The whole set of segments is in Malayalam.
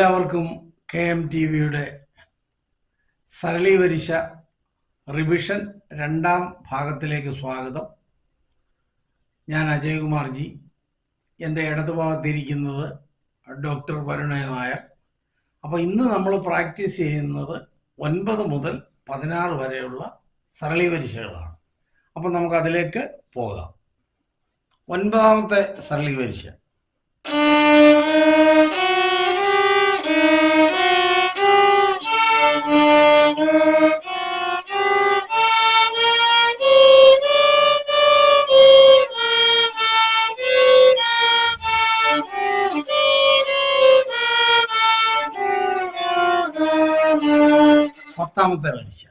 എല്ലാവർക്കും KMTVയുടെ സരളീവരിശ റിവിഷൻ രണ്ടാം ഭാഗത്തിലേക്ക് സ്വാഗതം. ഞാൻ അജയകുമാർ ജി. എൻ്റെ ഇടതുഭാഗത്തിരിക്കുന്നത് ഡോക്ടർ വരുണ നായർ. അപ്പോൾ ഇന്ന് നമ്മൾ പ്രാക്ടീസ് ചെയ്യുന്നത് 9 മുതൽ 16 വരെയുള്ള സരളീവരിശകളാണ്. അപ്പോൾ നമുക്കതിലേക്ക് പോകാം. 9ാമത്തെ സരളീവരിശ. പത്താമത്തെ വരിശ.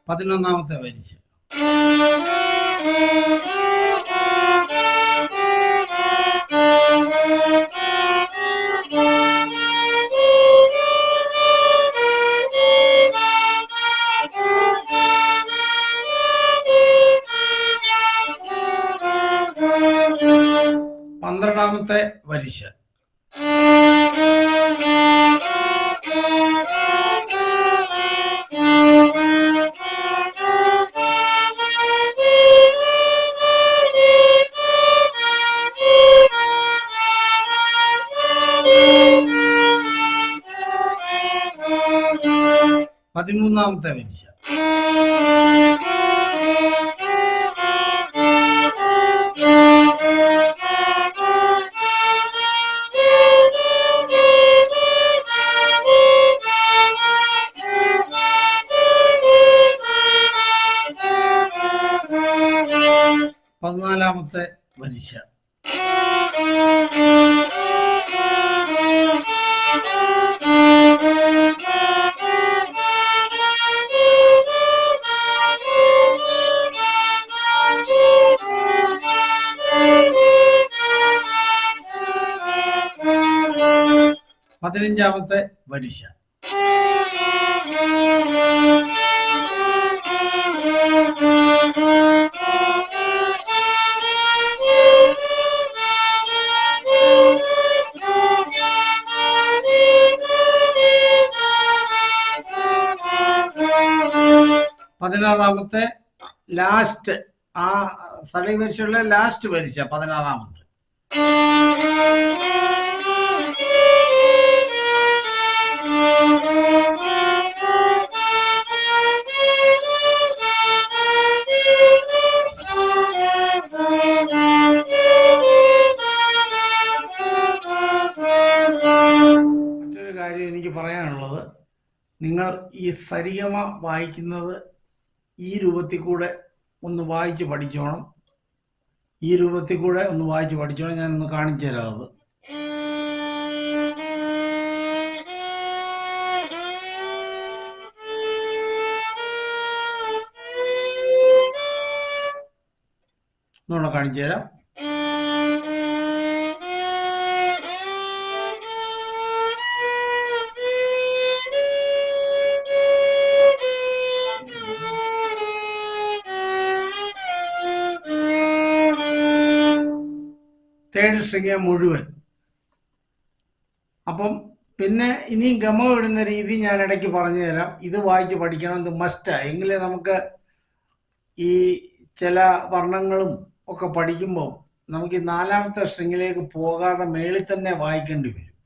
പതിനൊന്നാമത്തെ വരിശ. പന്ത്രണ്ടാമത്തെ വരിശ. പതിമൂന്നാമത്തെ വരിശ. പതിനാലാമത്തെ വരിശ. പതിനഞ്ചാമത്തെ വരിശ. പതിനാറാമത്തെ ലാസ്റ്റ്, ആ സരളീവരിശയുടെ ലാസ്റ്റ് വരിശ 16ാമത്തെ. മറ്റൊരു കാര്യം എനിക്ക് പറയാനുള്ളത്, നിങ്ങൾ ഈ സരിഗമ വായിക്കുന്നത് ഈ രൂപത്തിൽ കൂടെ ഒന്ന് വായിച്ച് പഠിച്ചോണം. ഈ രൂപത്തിൽ കൂടെ ഒന്ന് വായിച്ച് പഠിച്ചോണം. ഞാനൊന്ന് കാണിച്ചു തരാം. അത് ഒന്നുകൂടെ കാണിച്ചു തരാം. തേർഡ് സ്ട്രിങ് മുഴുവൻ. അപ്പം പിന്നെ ഇനിയും ഗമ ഇടുന്ന രീതി ഞാൻ ഇടയ്ക്ക് പറഞ്ഞു തരാം. ഇത് വായിച്ച് പഠിക്കണം, ഇത് മസ്റ്റാ. എങ്കിലേ നമുക്ക് ഈ ചില വർണ്ണങ്ങളും ഒക്കെ പഠിക്കുമ്പോൾ നമുക്ക് ഈ 4ാമത്തെ സ്ട്രിങ്ങിലേക്ക് പോകാതെ മേളിൽ തന്നെ വായിക്കേണ്ടി വരും.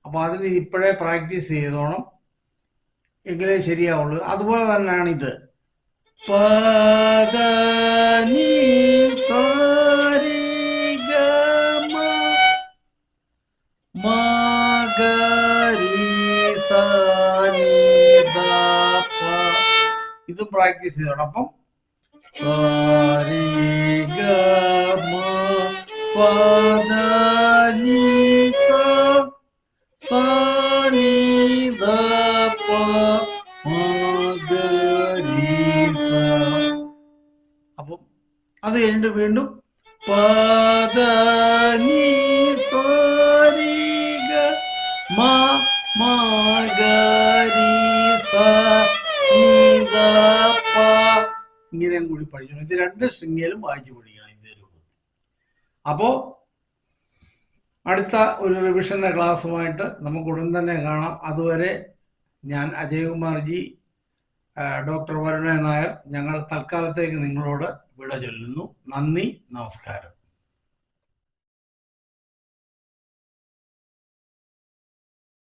അപ്പോൾ അതിന് ഇപ്പോഴേ പ്രാക്ടീസ് ചെയ്തോണം, എങ്കിലേ ശരിയാവുള്ളൂ. അതുപോലെ തന്നെയാണ് ഇത്. ഇതും പ്രാക്ടീസ് ചെയ്തോണം. അപ്പം അപ്പം അത് കഴിഞ്ഞിട്ട് വീണ്ടും പദ നീ സരി ഗ മ മ ഗ രി സ നീ ദ പ. ഇങ്ങനെയും കൂടി പഠിക്കണം. ഇത് 2 ശൃംഖലയും വായിച്ചു പഠിക്കണം ഇതേ രൂപത്തിൽ. അപ്പോ അടുത്ത ഒരു റിവിഷന്റെ ക്ലാസ്സുമായിട്ട് നമുക്ക് ഉടൻ തന്നെ കാണാം. അതുവരെ ഞാൻ അജയകുമാർജി, ഡോക്ടർ വരുണ നായർ, ഞങ്ങൾ തൽക്കാലത്തേക്ക് നിങ്ങളോട് വിട ചൊല്ലുന്നു. നന്ദി, നമസ്കാരം.